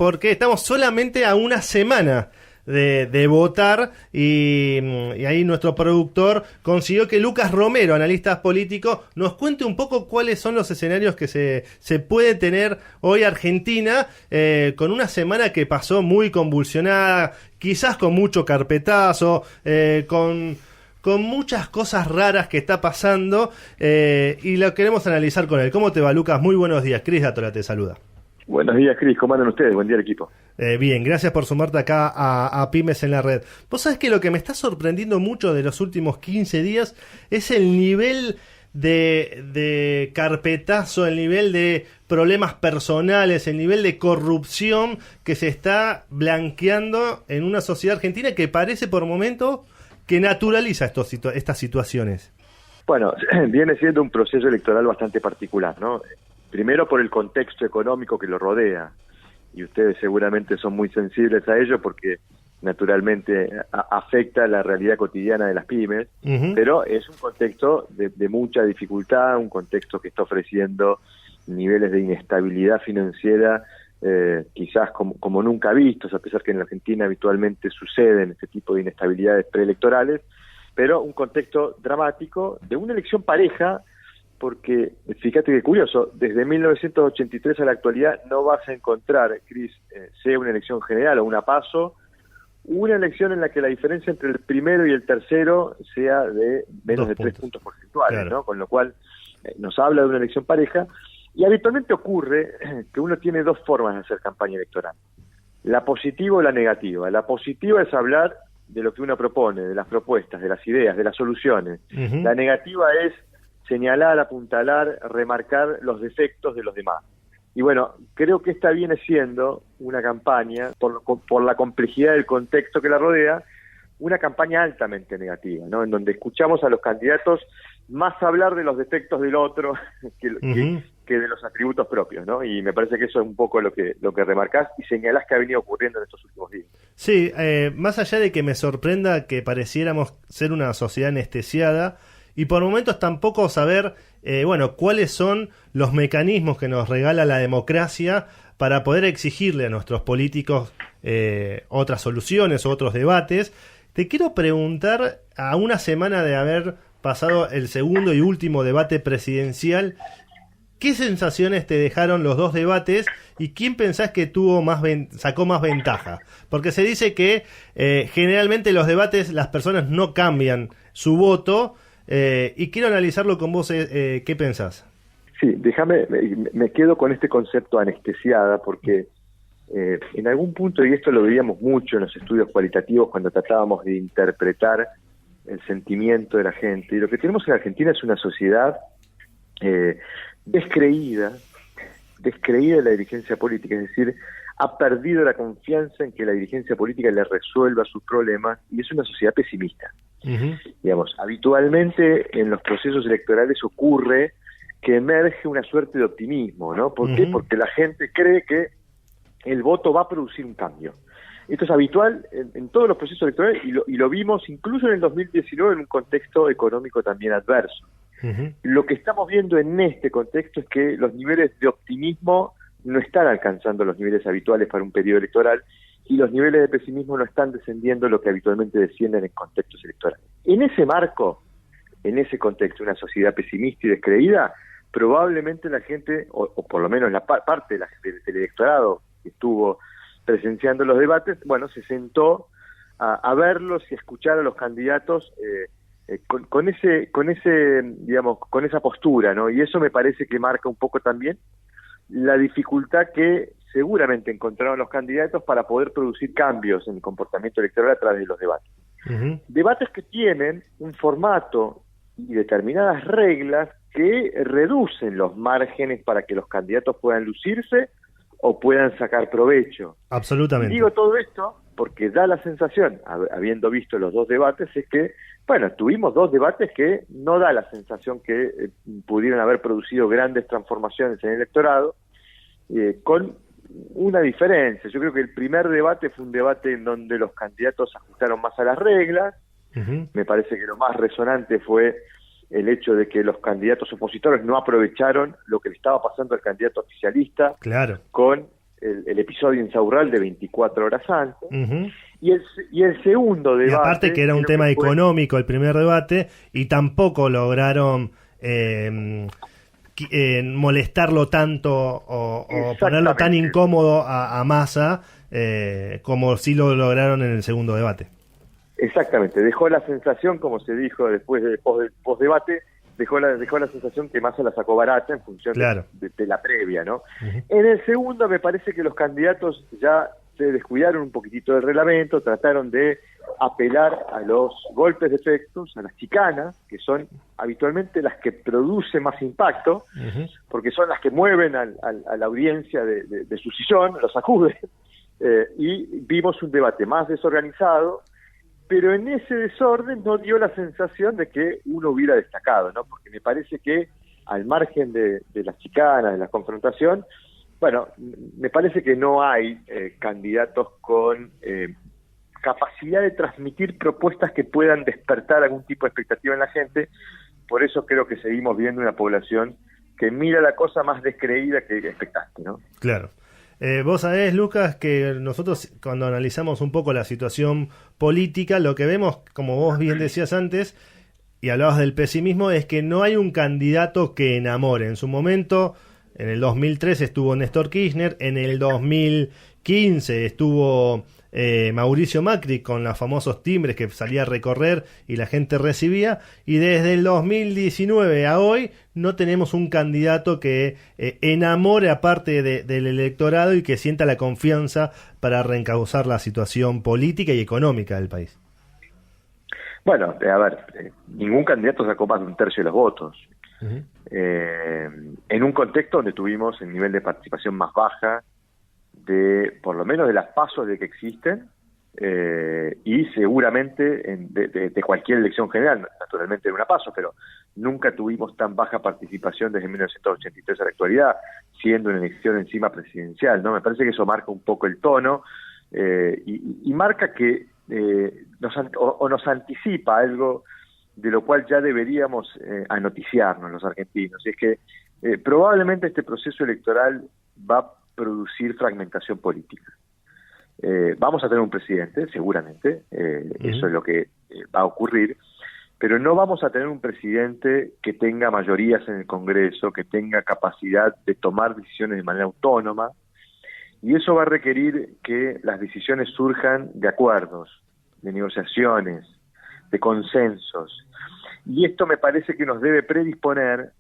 porque estamos solamente a una semana de votar y ahí nuestro productor consiguió que Lucas Romero, analista político, nos cuente un poco cuáles son los escenarios que se puede tener hoy Argentina con una semana que pasó muy convulsionada, quizás con mucho carpetazo, con muchas cosas raras que está pasando y lo queremos analizar con él. ¿Cómo te va, Lucas? Muy buenos días. Cris Dátola te saluda. Buenos días, Cris. ¿Cómo andan ustedes? Buen día al equipo. Bien, gracias por sumarte acá a Pymes en la Red. Vos sabés que lo que me está sorprendiendo mucho de los últimos 15 días es el nivel de carpetazo, el nivel de problemas personales, el nivel de corrupción que se está blanqueando en una sociedad argentina que parece por momentos que naturaliza estas situaciones. Bueno, viene siendo un proceso electoral bastante particular, ¿no? Primero por el contexto económico que lo rodea, y ustedes seguramente son muy sensibles a ello porque naturalmente afecta la realidad cotidiana de las pymes, pero es un contexto de mucha dificultad, un contexto que está ofreciendo niveles de inestabilidad financiera quizás como nunca vistos, a pesar que en la Argentina habitualmente suceden este tipo de inestabilidades preelectorales, pero un contexto dramático de una elección pareja, porque fíjate que curioso, desde 1983 a la actualidad no vas a encontrar, Cris, sea una elección general o una PASO, una elección en la que la diferencia entre el primero y el tercero sea de menos de 3 puntos porcentuales, claro, ¿no? Con lo cual nos habla de una elección pareja, y habitualmente ocurre que uno tiene dos formas de hacer campaña electoral, la positiva o la negativa. La positiva es hablar de lo que uno propone, de las propuestas, de las ideas, de las soluciones. La negativa es señalar, apuntalar, remarcar los defectos de los demás. Y bueno, creo que esta viene siendo una campaña, por la complejidad del contexto que la rodea, una campaña altamente negativa, ¿no? En donde escuchamos a los candidatos más hablar de los defectos del otro que de los atributos propios, ¿no? Y me parece que eso es un poco lo que remarcás y señalás que ha venido ocurriendo en estos últimos días. Sí, más allá de que me sorprenda que pareciéramos ser una sociedad anestesiada, y por momentos tampoco saber, cuáles son los mecanismos que nos regala la democracia para poder exigirle a nuestros políticos otras soluciones o otros debates. Te quiero preguntar, a una semana de haber pasado el segundo y último debate presidencial, ¿qué sensaciones te dejaron los dos debates y quién pensás que sacó más ventaja? Porque se dice que generalmente en los debates las personas no cambian su voto, y quiero analizarlo con vos, ¿qué pensás? Sí, me quedo con este concepto anestesiada porque en algún punto, y esto lo veíamos mucho en los estudios cualitativos cuando tratábamos de interpretar el sentimiento de la gente, y lo que tenemos en Argentina es una sociedad descreída de la dirigencia política, es decir, ha perdido la confianza en que la dirigencia política le resuelva sus problemas, y es una sociedad pesimista. Digamos, habitualmente en los procesos electorales ocurre que emerge una suerte de optimismo, ¿no? ¿Por qué? Porque la gente cree que el voto va a producir un cambio. Esto es habitual en todos los procesos electorales y lo vimos incluso en el 2019 en un contexto económico también adverso. Lo que estamos viendo en este contexto es que los niveles de optimismo no están alcanzando los niveles habituales para un periodo electoral y los niveles de pesimismo no están descendiendo lo que habitualmente descienden en contextos electorales. En ese marco, en ese contexto, una sociedad pesimista y descreída, probablemente la gente, o por lo menos la parte del electorado que estuvo presenciando los debates, se sentó a verlos y a escuchar a los candidatos con esa postura, ¿no? Y eso me parece que marca un poco también la dificultad que seguramente encontraron los candidatos para poder producir cambios en el comportamiento electoral a través de los debates. Debates que tienen un formato y determinadas reglas que reducen los márgenes para que los candidatos puedan lucirse o puedan sacar provecho. Absolutamente. Y digo todo esto porque da la sensación, habiendo visto los dos debates, es que, tuvimos dos debates que no da la sensación que pudieron haber producido grandes transformaciones en el electorado, con una diferencia. Yo creo que el primer debate fue un debate en donde los candidatos ajustaron más a las reglas. Me parece que lo más resonante fue el hecho de que los candidatos opositores no aprovecharon lo que le estaba pasando al candidato oficialista, claro, con el episodio Insaurralde 24 horas antes. Uh-huh. Y el segundo debate... Y aparte que era un tema económico el primer debate, y tampoco lograron molestarlo tanto o ponerlo tan incómodo a Massa como sí lo lograron en el segundo debate. Exactamente, dejó la sensación, como se dijo después del post-debate, dejó la sensación que Massa la sacó barata en función de la previa, ¿no? Uh-huh. En el segundo me parece que los candidatos ya se descuidaron un poquitito del reglamento, trataron de apelar a los golpes de efectos, a las chicanas, que son habitualmente las que producen más impacto, uh-huh, porque son las que mueven a la audiencia de su sillón, los sacuden, y vimos un debate más desorganizado, pero en ese desorden no dio la sensación de que uno hubiera destacado, ¿no? Porque me parece que al margen de las chicanas, de la confrontación, bueno, me parece que no hay candidatos con capacidad de transmitir propuestas que puedan despertar algún tipo de expectativa en la gente. Por eso creo que seguimos viendo una población que mira la cosa más descreída que expectante, ¿no? Claro. Vos sabés, Lucas, que nosotros cuando analizamos un poco la situación política, lo que vemos, como vos bien decías antes, y hablabas del pesimismo, es que no hay un candidato que enamore. En su momento, en el 2003 estuvo Néstor Kirchner, en el 2015 estuvo Mauricio Macri con los famosos timbres que salía a recorrer y la gente recibía, y desde el 2019 a hoy no tenemos un candidato que enamore aparte del electorado y que sienta la confianza para reencauzar la situación política y económica del país. Bueno, a ver, ningún candidato sacó más de un tercio de los votos. Uh-huh. En un contexto donde tuvimos el nivel de participación más baja por lo menos de las pasos de que existen, y seguramente de cualquier elección general, naturalmente de una paso, pero nunca tuvimos tan baja participación desde 1983 a la actualidad, siendo una elección encima presidencial, ¿no? Me parece que eso marca un poco el tono, y marca que nos anticipa algo de lo cual ya deberíamos anoticiarnos los argentinos, y es que probablemente este proceso electoral va a producir fragmentación política. Vamos a tener un presidente, seguramente, eso es lo que va a ocurrir, pero no vamos a tener un presidente que tenga mayorías en el Congreso, que tenga capacidad de tomar decisiones de manera autónoma, y eso va a requerir que las decisiones surjan de acuerdos, de negociaciones, de consensos, y esto me parece que nos debe predisponer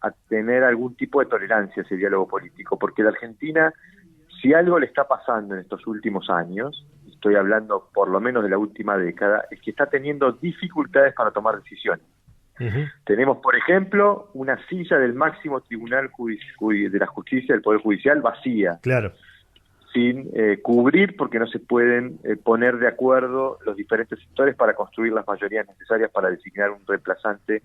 a tener algún tipo de tolerancia a ese diálogo político, porque la Argentina, si algo le está pasando en estos últimos años, estoy hablando por lo menos de la última década, es que está teniendo dificultades para tomar decisiones. Uh-huh. Tenemos, por ejemplo, una silla del máximo tribunal de la justicia, del Poder Judicial, vacía. Claro. Sin cubrir, porque no se pueden poner de acuerdo los diferentes sectores para construir las mayorías necesarias para designar un reemplazante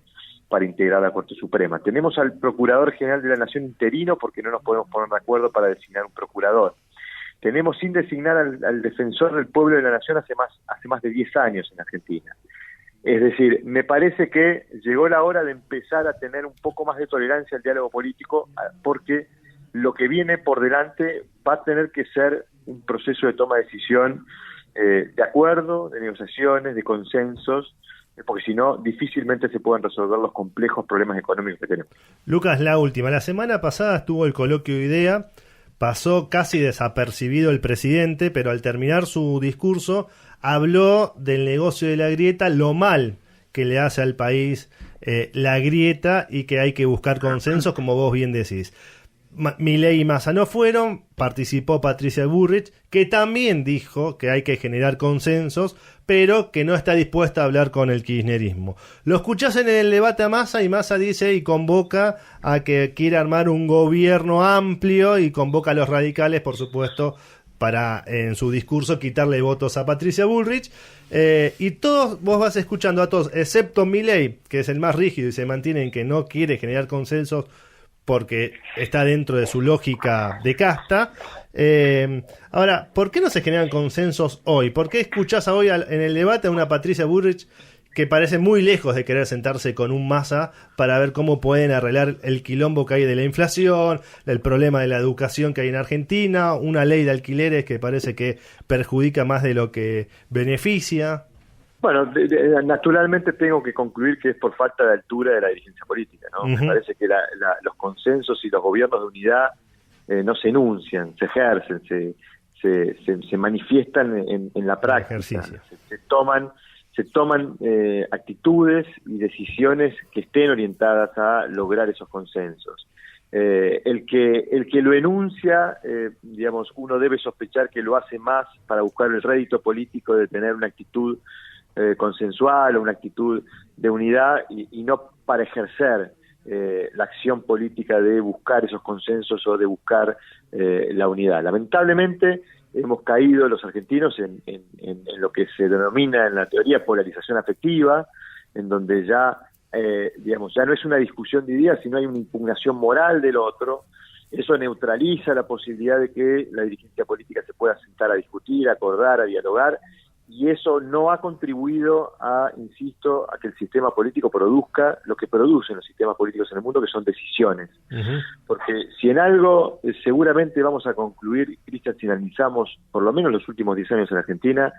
para integrar la Corte Suprema. Tenemos al Procurador General de la Nación interino porque no nos podemos poner de acuerdo para designar un procurador. Tenemos sin designar al Defensor del Pueblo de la Nación hace más de 10 años en Argentina. Es decir, me parece que llegó la hora de empezar a tener un poco más de tolerancia al diálogo político, porque lo que viene por delante va a tener que ser un proceso de toma de decisión de acuerdo, de negociaciones, de consensos, porque si no, difícilmente se pueden resolver los complejos problemas económicos que tenemos. Lucas, la última. La semana pasada estuvo el coloquio IDEA, pasó casi desapercibido el presidente, pero al terminar su discurso habló del negocio de la grieta, lo mal que le hace al país la grieta y que hay que buscar consensos, como vos bien decís. Milei y Massa no fueron, participó Patricia Bullrich, que también dijo que hay que generar consensos, pero que no está dispuesta a hablar con el kirchnerismo. Lo escuchás en el debate a Massa, y Massa dice y convoca a que quiere armar un gobierno amplio, y convoca a los radicales, por supuesto, para en su discurso quitarle votos a Patricia Bullrich, y todos, vos vas escuchando a todos, excepto Milei, que es el más rígido y se mantiene en que no quiere generar consensos porque está dentro de su lógica de casta. Ahora, ¿por qué no se generan consensos hoy? ¿Por qué escuchás hoy en el debate a una Patricia Bullrich que parece muy lejos de querer sentarse con un Massa para ver cómo pueden arreglar el quilombo que hay de la inflación, el problema de la educación que hay en Argentina, una ley de alquileres que parece que perjudica más de lo que beneficia. Bueno, naturalmente tengo que concluir que es por falta de altura de la dirigencia política, ¿no? Me parece que los consensos y los gobiernos de unidad no se enuncian, se ejercen, se manifiestan en la práctica, se toman actitudes y decisiones que estén orientadas a lograr esos consensos. El que lo enuncia, digamos, uno debe sospechar que lo hace más para buscar el rédito político de tener una actitud consensual o una actitud de unidad y no para ejercer la acción política de buscar esos consensos o de buscar la unidad. Lamentablemente hemos caído los argentinos en lo que se denomina en la teoría polarización afectiva, en donde ya digamos, ya no es una discusión de ideas, sino hay una impugnación moral del otro. Eso neutraliza la posibilidad de que la dirigencia política se pueda sentar a discutir, a acordar, a dialogar, y eso no ha contribuido insisto, a que el sistema político produzca lo que producen los sistemas políticos en el mundo, que son decisiones. Porque si en algo seguramente vamos a concluir, Cristian, si analizamos por lo menos los últimos 10 años en Argentina,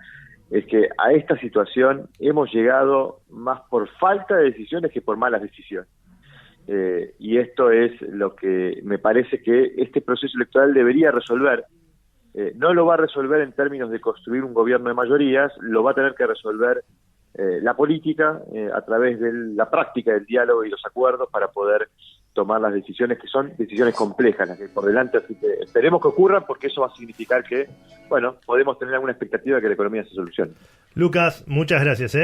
es que a esta situación hemos llegado más por falta de decisiones que por malas decisiones. Y esto es lo que me parece que este proceso electoral debería resolver. No lo va a resolver en términos de construir un gobierno de mayorías, lo va a tener que resolver la política a través de la práctica del diálogo y los acuerdos para poder tomar las decisiones que son decisiones complejas, las que por delante, así que esperemos que ocurran porque eso va a significar que, bueno, podemos tener alguna expectativa de que la economía se solucione. Lucas, muchas gracias,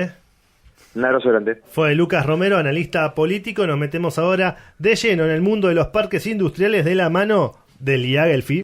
Un abrazo grande. Fue Lucas Romero, analista político. Nos metemos ahora de lleno en el mundo de los parques industriales de la mano del IAG, el FI.